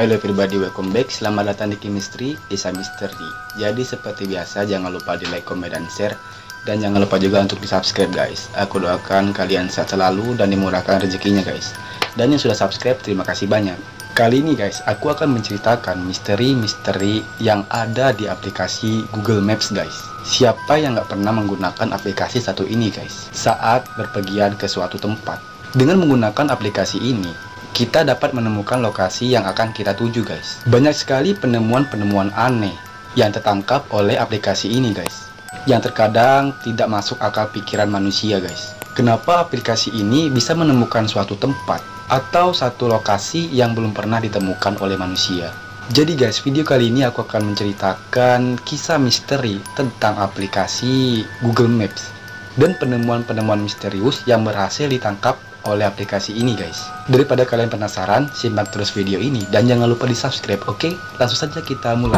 Halo everybody, welcome back. Selamat datang di Chemistry, Desa Misteri. Jadi seperti biasa, jangan lupa di like, comment, dan share. Dan jangan lupa juga untuk di subscribe guys. Aku doakan kalian sehat selalu dan dimurahkan rezekinya guys. Dan yang sudah subscribe, terima kasih banyak. Kali ini guys, aku akan menceritakan misteri-misteri yang ada di aplikasi Google Maps guys. Siapa yang nggak pernah menggunakan aplikasi satu ini guys saat berpergian ke suatu tempat? Dengan menggunakan aplikasi ini, kita dapat menemukan lokasi yang akan kita tuju guys. Banyak sekali penemuan-penemuan aneh yang tertangkap oleh aplikasi ini guys, yang terkadang tidak masuk akal pikiran manusia guys. Kenapa aplikasi ini bisa menemukan suatu tempat atau satu lokasi yang belum pernah ditemukan oleh manusia? Jadi guys, video kali ini aku akan menceritakan kisah misteri tentang aplikasi Google Maps dan penemuan-penemuan misterius yang berhasil ditangkap oleh aplikasi ini guys. Daripada kalian penasaran, simak terus video ini dan jangan lupa di subscribe. Oke, langsung saja kita mulai.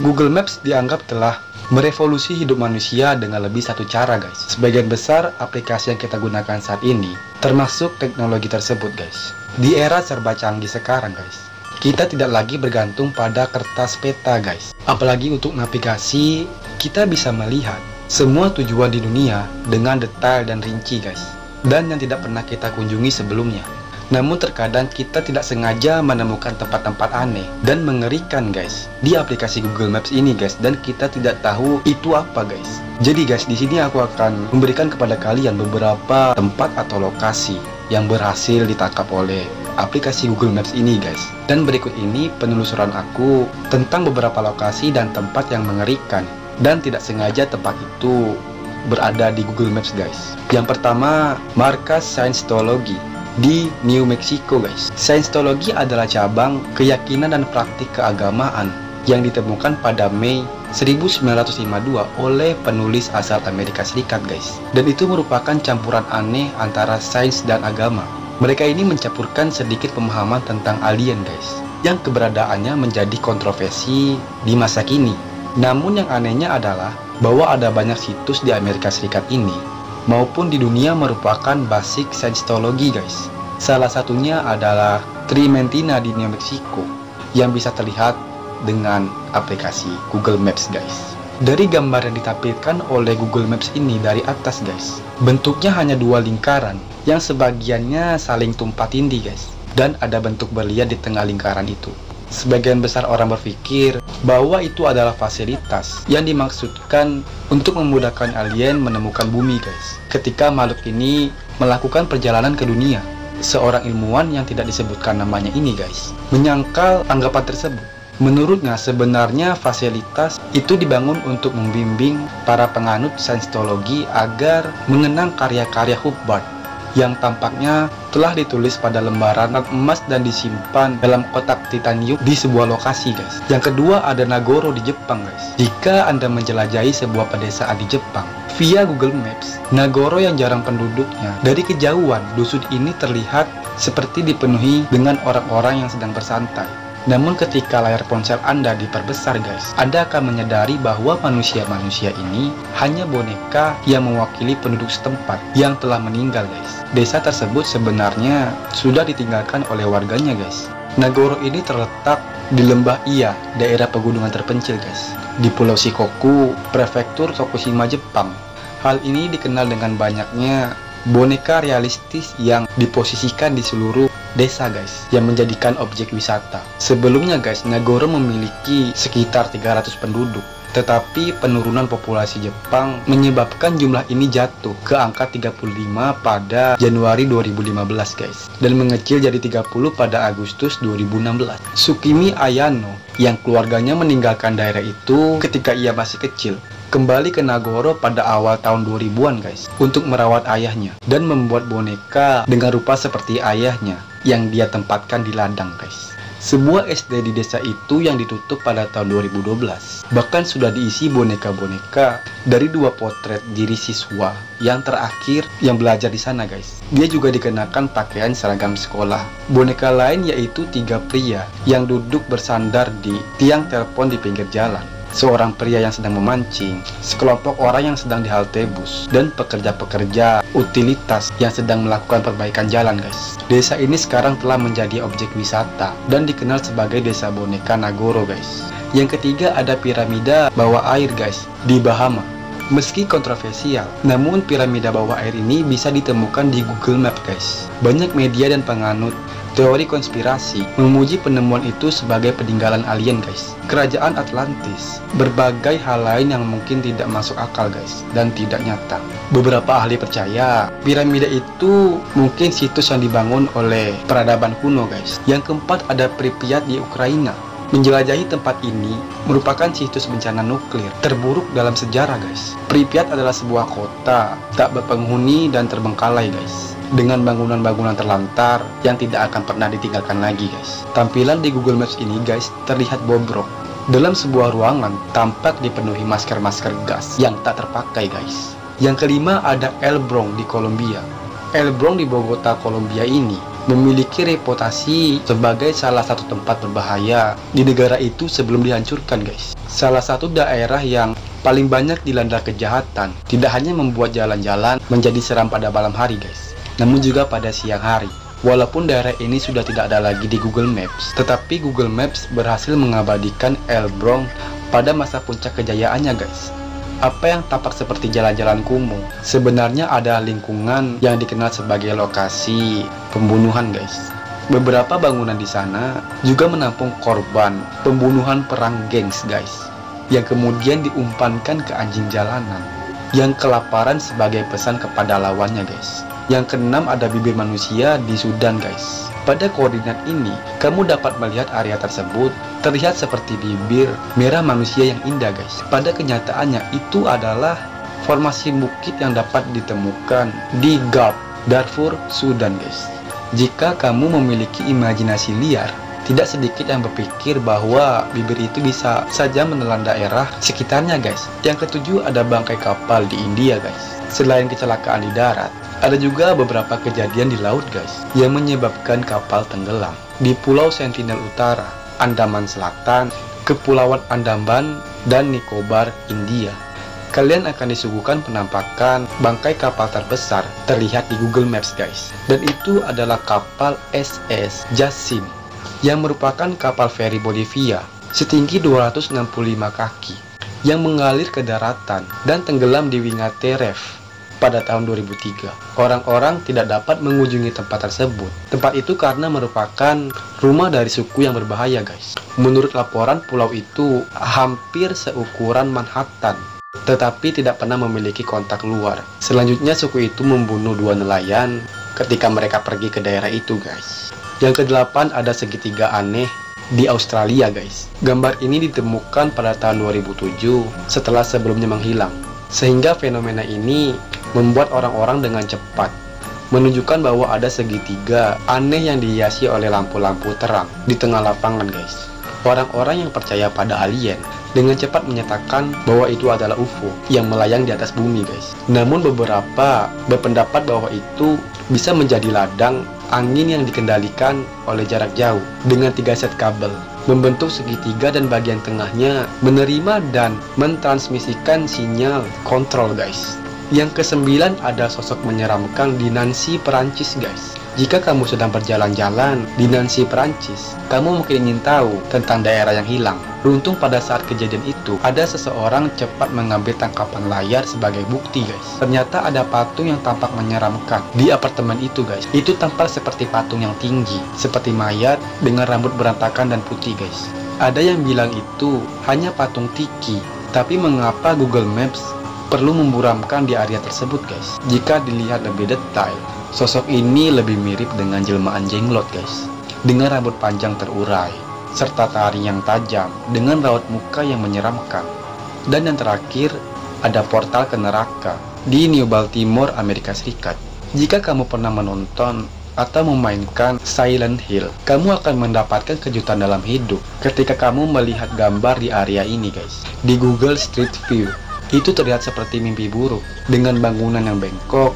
Google Maps dianggap telah merevolusi hidup manusia dengan lebih satu cara guys. Sebagian besar aplikasi yang kita gunakan saat ini termasuk teknologi tersebut guys. Di era serba canggih sekarang guys, kita tidak lagi bergantung pada kertas peta guys. Apalagi untuk navigasi, kita bisa melihat semua tujuan di dunia dengan detail dan rinci guys, dan yang tidak pernah kita kunjungi sebelumnya. Namun terkadang kita tidak sengaja menemukan tempat-tempat aneh dan mengerikan guys di aplikasi Google Maps ini guys, dan kita tidak tahu itu apa guys. Jadi guys, di sini aku akan memberikan kepada kalian beberapa tempat atau lokasi yang berhasil ditangkap oleh aplikasi Google Maps ini guys. Dan berikut ini penelusuran aku tentang beberapa lokasi dan tempat yang mengerikan dan tidak sengaja tempat itu berada di Google Maps guys. Yang pertama, markas Scientology di New Mexico guys. Scientology adalah cabang keyakinan dan praktik keagamaan yang ditemukan pada Mei 1952 oleh penulis asal Amerika Serikat guys. Dan itu merupakan campuran aneh antara sains dan agama. Mereka ini mencampurkan sedikit pemahaman tentang alien guys, yang keberadaannya menjadi kontroversi di masa kini. Namun yang anehnya adalah bahwa ada banyak situs di Amerika Serikat ini maupun di dunia merupakan basic Scientology guys. Salah satunya adalah Trementina di New Mexico yang bisa terlihat dengan aplikasi Google Maps guys. Dari gambar yang ditampilkan oleh Google Maps ini dari atas guys, bentuknya hanya dua lingkaran yang sebagiannya saling tumpang tindih guys, dan ada bentuk berlian di tengah lingkaran itu. Sebagian besar orang berpikir bahwa itu adalah fasilitas yang dimaksudkan untuk memudahkan alien menemukan bumi guys ketika makhluk ini melakukan perjalanan ke dunia. Seorang ilmuwan yang tidak disebutkan namanya ini guys menyangkal anggapan tersebut. Menurutnya sebenarnya fasilitas itu dibangun untuk membimbing para penganut Scientology agar mengenang karya-karya Hubbard yang tampaknya telah ditulis pada lembaran emas dan disimpan dalam kotak titanium di sebuah lokasi guys. Yang kedua ada Nagoro di Jepang guys. Jika Anda menjelajahi sebuah pedesaan di Jepang via Google Maps, Nagoro yang jarang penduduknya, dari kejauhan dusun ini terlihat seperti dipenuhi dengan orang-orang yang sedang bersantai. Namun ketika layar ponsel Anda diperbesar guys, Anda akan menyadari bahwa manusia-manusia ini hanya boneka yang mewakili penduduk setempat yang telah meninggal guys. Desa tersebut sebenarnya sudah ditinggalkan oleh warganya guys. Nagoro ini terletak di lembah Iya, daerah pegunungan terpencil guys, di Pulau Shikoku, prefektur Tokushima, Jepang. Hal ini dikenal dengan banyaknya boneka realistis yang diposisikan di seluruh desa guys, yang menjadikan objek wisata. Sebelumnya guys, Nagoro memiliki sekitar 300 penduduk, tetapi penurunan populasi Jepang menyebabkan jumlah ini jatuh ke angka 35 pada Januari 2015 guys, dan mengecil jadi 30 pada Agustus 2016. Tsukimi Ayano yang keluarganya meninggalkan daerah itu ketika ia masih kecil kembali ke Nagoro pada awal tahun 2000-an guys untuk merawat ayahnya dan membuat boneka dengan rupa seperti ayahnya yang dia tempatkan di ladang guys. Semua SD di desa itu yang ditutup pada tahun 2012. Bahkan sudah diisi boneka-boneka dari 2 potret diri siswa yang terakhir yang belajar di sana guys. Dia juga dikenakan pakaian seragam sekolah. Boneka lain yaitu 3 pria yang duduk bersandar di tiang telepon di pinggir jalan. Seorang pria yang sedang memancing, sekelompok orang yang sedang di halte bus, dan pekerja-pekerja utilitas yang sedang melakukan perbaikan jalan guys. Desa ini sekarang telah menjadi objek wisata dan dikenal sebagai desa boneka Nagoro guys. Yang ketiga ada piramida bawah air guys di Bahama. Meski kontroversial, namun piramida bawah air ini bisa ditemukan di Google Maps guys. Banyak media dan penganut teori konspirasi memuji penemuan itu sebagai peninggalan alien guys, kerajaan Atlantis, berbagai hal lain yang mungkin tidak masuk akal guys, dan tidak nyata. Beberapa ahli percaya piramida itu mungkin situs yang dibangun oleh peradaban kuno guys. Yang keempat ada Pripyat di Ukraina. Menjelajahi tempat ini merupakan situs bencana nuklir terburuk dalam sejarah guys. Pripyat adalah sebuah kota tak berpenghuni dan terbengkalai guys, dengan bangunan-bangunan terlantar yang tidak akan pernah ditinggalkan lagi guys. Tampilan di Google Maps ini guys terlihat bobrok. Dalam sebuah ruangan tampak dipenuhi masker-masker gas yang tak terpakai guys. Yang kelima ada Elbrong di Kolombia. Elbrong di Bogota, Kolombia ini memiliki reputasi sebagai salah satu tempat berbahaya di negara itu sebelum dihancurkan guys. Salah satu daerah yang paling banyak dilanda kejahatan, tidak hanya membuat jalan-jalan menjadi seram pada malam hari guys, namun juga pada siang hari. Walaupun daerah ini sudah tidak ada lagi di Google Maps, tetapi Google Maps berhasil mengabadikan Elbrong pada masa puncak kejayaannya guys. Apa yang tampak seperti jalan-jalan kumuh sebenarnya ada lingkungan yang dikenal sebagai lokasi pembunuhan guys. Beberapa bangunan di sana juga menampung korban pembunuhan perang gengs guys, yang kemudian diumpankan ke anjing jalanan yang kelaparan sebagai pesan kepada lawannya guys. Yang keenam ada bibir manusia di Sudan guys. Pada koordinat ini, kamu dapat melihat area tersebut terlihat seperti bibir merah manusia yang indah guys. Pada kenyataannya itu adalah formasi bukit yang dapat ditemukan di Gulf Darfur, Sudan guys. Jika kamu memiliki imajinasi liar, tidak sedikit yang berpikir bahwa bibir itu bisa saja menelan daerah sekitarnya guys. Yang ketujuh ada bangkai kapal di India guys. Selain kecelakaan di darat, ada juga beberapa kejadian di laut guys yang menyebabkan kapal tenggelam. Di Pulau Sentinel Utara, Andaman Selatan, Kepulauan Andaman, dan Nicobar, India. Kalian akan disuguhkan penampakan bangkai kapal terbesar terlihat di Google Maps guys. Dan itu adalah kapal SS Jassim, yang merupakan kapal feri Bolivia setinggi 265 kaki yang mengalir ke daratan dan tenggelam di Wingate Reef pada tahun 2003. Orang-orang tidak dapat mengunjungi tempat tersebut. Tempat itu karena merupakan rumah dari suku yang berbahaya guys. Menurut laporan, pulau itu hampir seukuran Manhattan, tetapi tidak pernah memiliki kontak luar. Selanjutnya suku itu membunuh 2 nelayan ketika mereka pergi ke daerah itu guys. Yang kedelapan ada segitiga aneh di Australia guys. Gambar ini ditemukan pada tahun 2007 setelah sebelumnya menghilang. Sehingga fenomena ini membuat orang-orang dengan cepat menunjukkan bahwa ada segitiga aneh yang dihiasi oleh lampu-lampu terang di tengah lapangan guys. Orang-orang yang percaya pada alien dengan cepat menyatakan bahwa itu adalah UFO yang melayang di atas bumi guys. Namun beberapa berpendapat bahwa itu bisa menjadi ladang angin yang dikendalikan oleh jarak jauh dengan 3 set kabel membentuk segitiga dan bagian tengahnya menerima dan mentransmisikan sinyal kontrol guys. Yang kesembilan ada sosok menyeramkan di Nancy, Perancis guys. Jika kamu sedang berjalan-jalan di Nancy, Perancis, kamu mungkin ingin tahu tentang daerah yang hilang. Beruntung pada saat kejadian itu, ada seseorang cepat mengambil tangkapan layar sebagai bukti guys. Ternyata ada patung yang tampak menyeramkan di apartemen itu guys. Itu tampak seperti patung yang tinggi, seperti mayat dengan rambut berantakan dan putih guys. Ada yang bilang itu hanya patung tiki, tapi mengapa Google Maps perlu memburamkan di area tersebut guys? Jika dilihat lebih detail, sosok ini lebih mirip dengan jelmaan jenglot guys, dengan rambut panjang terurai, serta taring yang tajam, dengan raut muka yang menyeramkan. Dan yang terakhir, ada portal ke neraka di New Baltimore, Amerika Serikat. Jika kamu pernah menonton atau memainkan Silent Hill, kamu akan mendapatkan kejutan dalam hidup ketika kamu melihat gambar di area ini guys. Di Google Street View, itu terlihat seperti mimpi buruk dengan bangunan yang bengkok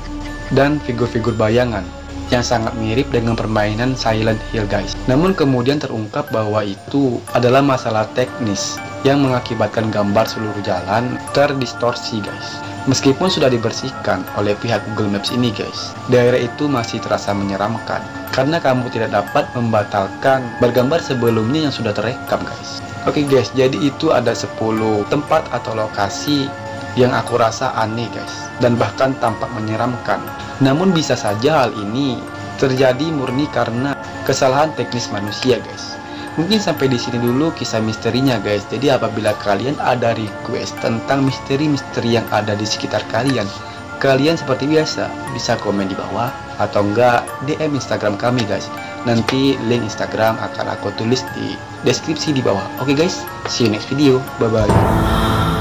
dan figur-figur bayangan yang sangat mirip dengan permainan Silent Hill guys. Namun kemudian terungkap bahwa itu adalah masalah teknis yang mengakibatkan gambar seluruh jalan terdistorsi guys. Meskipun sudah dibersihkan oleh pihak Google Maps ini guys, daerah itu masih terasa menyeramkan karena kamu tidak dapat membatalkan bergambar sebelumnya yang sudah terekam guys. Oke guys, jadi itu ada 10 tempat atau lokasi yang aku rasa aneh guys, dan bahkan tampak menyeramkan. Namun bisa saja hal ini terjadi murni karena kesalahan teknis manusia guys. Mungkin sampai di sini dulu kisah misterinya guys. Jadi apabila kalian ada request tentang misteri-misteri yang ada di sekitar kalian, kalian seperti biasa bisa komen di bawah atau enggak DM Instagram kami guys. Nanti link Instagram akan aku tulis di deskripsi di bawah. Oke guys, see you next video. Bye bye.